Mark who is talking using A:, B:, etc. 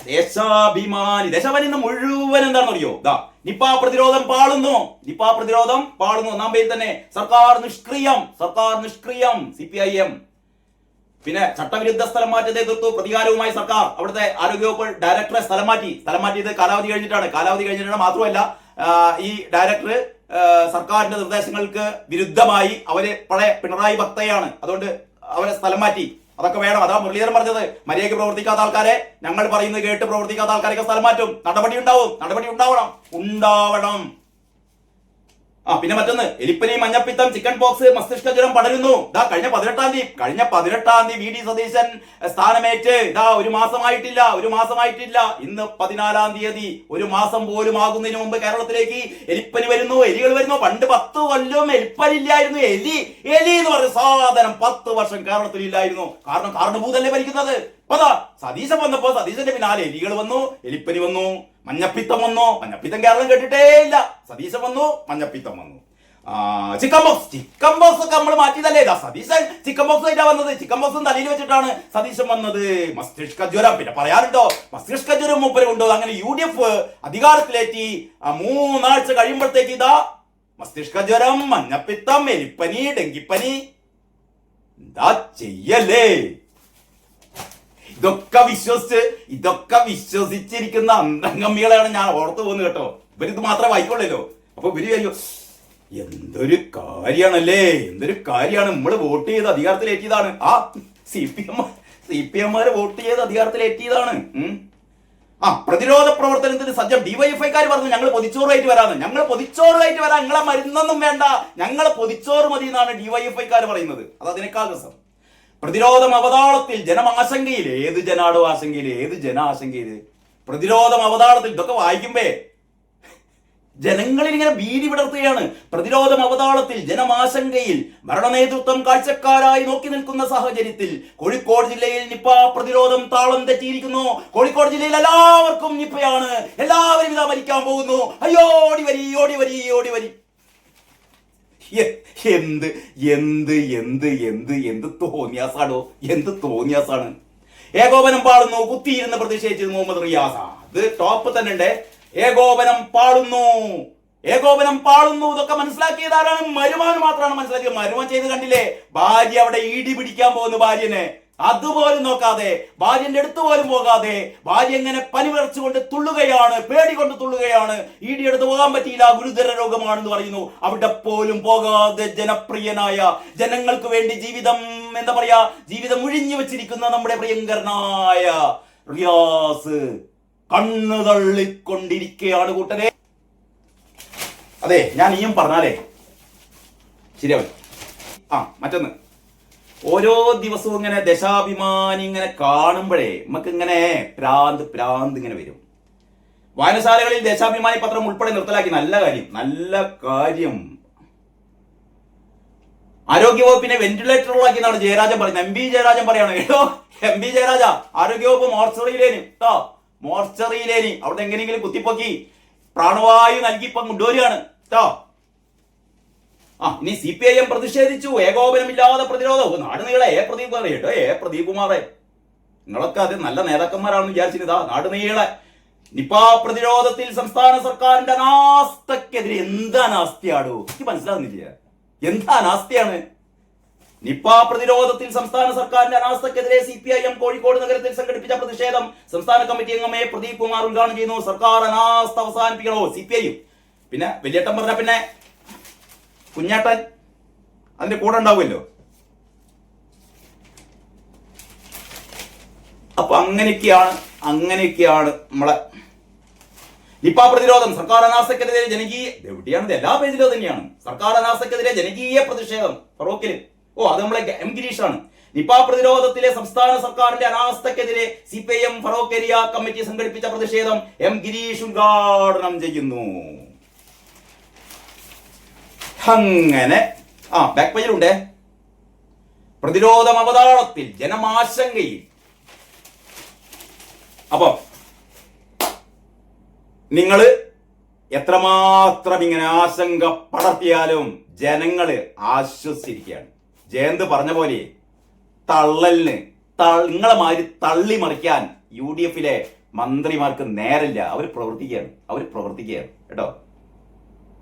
A: ദേശാഭിമാനി ഇന്ന് മുഴുവൻ എന്താണെന്ന് അറിയോ? നിപ്പ പ്രതിരോധം പാളുന്നു. ഒന്നാം പേരിൽ തന്നെ സർക്കാർ നിഷ്ക്രിയം. CPIM. പിന്നെ ചട്ടവിരുദ്ധ സ്ഥലം മാറ്റത്തെ എതിർത്തു പ്രതികാരവുമായി സർക്കാർ. അവിടുത്തെ ആരോഗ്യവകുപ്പ് ഡയറക്ടറെ സ്ഥലം മാറ്റിയത് കാലാവധി കഴിഞ്ഞിട്ടാണ്. മാത്രമല്ല ഈ ഡയറക്ടർ സർക്കാരിന്റെ നിർദ്ദേശങ്ങൾക്ക് വിരുദ്ധമായി അവര് പഴയ പിണറായി ഭക്തയാണ്. അതുകൊണ്ട് അവരെ സ്ഥലം മാറ്റി. അതൊക്കെ വേണം. അതാ മുരളീധരൻ പറഞ്ഞത്, മര്യാദയ്ക്ക് പ്രവർത്തിക്കാത്ത ആൾക്കാരെ, ഞങ്ങൾ പറയുന്നത് കേട്ട് പ്രവർത്തിക്കാത്ത ആൾക്കാരൊക്കെ സ്ഥലം മാറ്റും. നടപടി ഉണ്ടാവണം. പിന്നെ മറ്റൊന്ന്, എലിപ്പനി, മഞ്ഞപ്പിത്തം, ചിക്കൻ പോക്സ്, മസ്തിഷ്ക ജ്വരം പടരുന്നു. കഴിഞ്ഞ 18-ാം തീയതി VD സതീശൻ സ്ഥാനമേറ്റ് ഒരു മാസമായിട്ടില്ല. ഇന്ന് 14-ാം തീയതി, ഒരു മാസം പോലും ആകുന്നതിന് മുമ്പ് കേരളത്തിലേക്ക് എലിപ്പനി വരുന്നു, എലികൾ വരുന്നു. പണ്ട് 10 കൊല്ലം എലിപ്പനി ഇല്ലായിരുന്നു. എലി എന്ന് പറഞ്ഞ സാധനം 10 വർഷം കേരളത്തിൽ ഇല്ലായിരുന്നു. കാരണം കാരണഭൂതല്ലേ ഭരിക്കുന്നത്. സതീശൻ വന്നപ്പോ സതീശന്റെ പിന്നാലെ എലികൾ വന്നു, എലിപ്പനി വന്നു, മഞ്ഞപ്പിത്തം വന്നു. മഞ്ഞപ്പിത്തം കേരളം കേട്ടിട്ടേ ഇല്ല. സതീശൻ വന്നു, മഞ്ഞപ്പിത്തം വന്നു. ചിക്കൻ ബോക്സ് ഒക്കെ നമ്മൾ മാറ്റിയതല്ലേ? സതീശൻ ചിക്കൻ ബോക്സ് ആയിട്ടാ വന്നത്. ചിക്കൻ ബോക്സും തലയിൽ വെച്ചിട്ടാണ് സതീശൻ വന്നത്. മസ്തിഷ്ക ജ്വരം പിന്നെ പറയാറുണ്ടോ? മസ്തിഷ്ക ജ്വരം മൂപ്പര് ഉണ്ടോ? അങ്ങനെ UDF അധികാരത്തിലേറ്റി 3 ആഴ്ച കഴിയുമ്പോഴത്തേക്ക് മസ്തിഷ്ക ജ്വരം, മഞ്ഞപ്പിത്തം, എലിപ്പനി, ഡെങ്കിപ്പനി. എന്താ ചെയ്യല്ലേ? ഇതൊക്കെ വിശ്വസിച്ചിരിക്കുന്ന അന്തംഗമ്മികളെയാണ് ഞാൻ ഓർത്തു പോകുന്നത് കേട്ടോ. ഇവരിത് മാത്രമേ വായിക്കൊള്ളല്ലോ. അപ്പൊ ഇവര് കഴിയോ, എന്തൊരു കാര്യാണല്ലേ, നമ്മള് വോട്ട് ചെയ്ത് അധികാരത്തിലേറ്റിയതാണ്. CPM വോട്ട് ചെയ്ത് അധികാരത്തിലേറ്റിയതാണ്. പ്രതിരോധ പ്രവർത്തനത്തിന് സജ്ജം. DYFIക്കാർ പറഞ്ഞു ഞങ്ങൾ പൊതിച്ചോറായിട്ട് വരാം. നിങ്ങളെ മരുന്നൊന്നും വേണ്ട, ഞങ്ങളെ പൊതിച്ചോറ് മതി എന്നാണ് DYFIക്കാർ പറയുന്നത്. അത് അതിനേക്കാൾ രസം. പ്രതിരോധം അവതാളത്തിൽ, ജനമാശങ്കയിൽ. ഏത് ജനാടോ ആശങ്കയിൽ, പ്രതിരോധം അവതാളത്തിൽ. ഇതൊക്കെ വായിക്കുമ്പേ ജനങ്ങളിൽ ഇങ്ങനെ ഭീതി വിടർത്തുകയാണ്. പ്രതിരോധം അവതാളത്തിൽ, ജനമാശങ്കയിൽ, ഭരണനേതൃത്വം കാഴ്ചക്കാരായി നോക്കി നിൽക്കുന്ന സാഹചര്യത്തിൽ കോഴിക്കോട് ജില്ലയിൽ നിപ്പ പ്രതിരോധം താളം തെറ്റിയിരിക്കുന്നു. കോഴിക്കോട് ജില്ലയിൽ എല്ലാവർക്കും നിപ്പയാണ്. എല്ലാവരും ഇതാ മരിക്കാൻ പോകുന്നു. അയ്യോ, ഓടി വരി. എന്ത് തോന്നിയാസാണ്. ഏകോപനം പാടുന്നു. കുത്തിയിരുന്ന് പ്രതിഷേധിച്ചത് മുഹമ്മദ് റിയാസ്. അത് ടോപ്പ് തന്നെ ഉണ്ട്. ഏകോപനം പാടുന്നു. ഇതൊക്കെ മനസ്സിലാക്കിയതാരാണ്? മരുമാൻ മാത്രമാണ് മനസ്സിലാക്കിയത്. മരുമാൻ ചെയ്ത് കണ്ടില്ലേ? ഭാര്യ അവിടെ ഇടി പിടിക്കാൻ പോകുന്നു. ഭാര്യനെ അതുപോലും നോക്കാതെ, ഭാര്യന്റെ അടുത്ത് പോലും പോകാതെ, ഭാര്യ എങ്ങനെ പനി വിറച്ചുകൊണ്ട് തുള്ളുകയാണ്, പേടികൊണ്ട് തുള്ളുകയാണ്. ഇടി എടുത്ത് പോകാൻ പറ്റിയില്ല, ഗുരുതര രോഗമാണെന്ന് പറയുന്നു. അവിടെ പോലും പോകാതെ ജനപ്രിയനായ, ജനങ്ങൾക്ക് വേണ്ടി ജീവിതം ഒഴിഞ്ഞു വെച്ചിരിക്കുന്ന നമ്മുടെ പ്രിയങ്കരനായ റിയാസ് കണ്ണു തള്ളിക്കൊണ്ടിരിക്കുകയാണ് കൂട്ടരെ. അതെ, ഞാൻ ഇനിയും പറഞ്ഞാലേ ശരിയാവും. മറ്റൊന്ന്, ഓരോ ദിവസവും ഇങ്ങനെ ദേശാഭിമാനി ഇങ്ങനെ കാണുമ്പോഴേ നമുക്ക് ഇങ്ങനെ ഭ്രാന്ത് ഇങ്ങനെ വരും. വായനശാലകളിൽ ദേശാഭിമാനി പത്രം ഉൾപ്പെടെ നിർത്തലാക്കി. നല്ല കാര്യം. ആരോഗ്യവകുപ്പിനെ വെന്റിലേറ്ററുകളാക്കി എന്നാണ് ജയരാജൻ പറയുന്നത്. MP ജയരാജൻ പറയാണ്. MP ജയരാജ, ആരോഗ്യവകുപ്പ് മോർച്ചറിയിലേനി അവിടെ എങ്ങനെയെങ്കിലും കുത്തിപ്പൊക്കി പ്രാണവായു നൽകി ഇപ്പം കൊണ്ടുവരികയാണ് ഇനി CPIM പ്രതിഷേധിച്ചു. ഏകോപനമില്ലാതെ പ്രതിരോധം. നാട് നീളെ പ്രദീപ് കുമാറെ, നിങ്ങളൊക്കെ അത് നല്ല നേതാക്കന്മാരാണെന്ന് വിചാരിച്ചിരുന്നതാ. നാട് നീളെ നിപ്പ പ്രതിരോധത്തിൽ സംസ്ഥാന സർക്കാരിന്റെ അനാസ്ഥക്കെതിരെ. എന്താ അനാസ്ഥയാടോ? എനിക്ക് മനസ്സിലാകുന്നില്ല. എന്താ അനാസ്ഥയാണ്? നിപ്പ പ്രതിരോധത്തിൽ സംസ്ഥാന സർക്കാരിന്റെ അനാസ്ഥക്കെതിരെ CPIM കോഴിക്കോട് നഗരത്തിൽ സംഘടിപ്പിച്ച പ്രതിഷേധം സംസ്ഥാന കമ്മിറ്റി അംഗമേ പ്രദീപ് കുമാർ ഉദ്ഘാടനം ചെയ്യുന്നു. സർക്കാർ അനാസ്ഥ അവസാനിപ്പിക്കണോ? CPIM. പിന്നെ വലിയേട്ടൻ പറഞ്ഞ പിന്നെ കുഞ്ഞാട്ടൻ അതിന്റെ കൂടെ ഉണ്ടാവുമല്ലോ. അപ്പൊ അങ്ങനെയൊക്കെയാണ് നമ്മളെ നിപ്പ പ്രതിരോധം. സർക്കാർ അനാസ്ഥക്കെതിരെ എവിടെയാണ്? എല്ലാ പേജിലും തന്നെയാണ്. സർക്കാർ അനാസ്ഥക്കെതിരെ ജനകീയ പ്രതിഷേധം ഫറോക്കില്. അത് നമ്മളെ M ഗിരീഷാണ്. നിപ്പ പ്രതിരോധത്തിലെ സംസ്ഥാന സർക്കാരിന്റെ അനാസ്ഥക്കെതിരെ CPIM ഫറോക്ക് ഏരിയ കമ്മിറ്റി സംഘടിപ്പിച്ച പ്രതിഷേധം M ഗിരീഷ് ഉദ്ഘാടനം ചെയ്യുന്നു. അങ്ങനെ ബാക്ക് പേജിലുണ്ട്. പ്രതിരോധം അവതാളത്തിൽ, ജനമാശങ്കയിൽ. അപ്പൊ നിങ്ങള് എത്രമാത്രം ഇങ്ങനെ ആശങ്ക പടർത്തിയാലും ജനങ്ങള് ആശ്വസിച്ചിരിക്കുകയാണ്. ജയന്ത് പറഞ്ഞ പോലെ നിങ്ങളെ മാതിരി തള്ളി മറിക്കാൻ UDF മന്ത്രിമാർക്ക് നേരമില്ല. അവർ പ്രവർത്തിക്കുകയാണ് കേട്ടോ.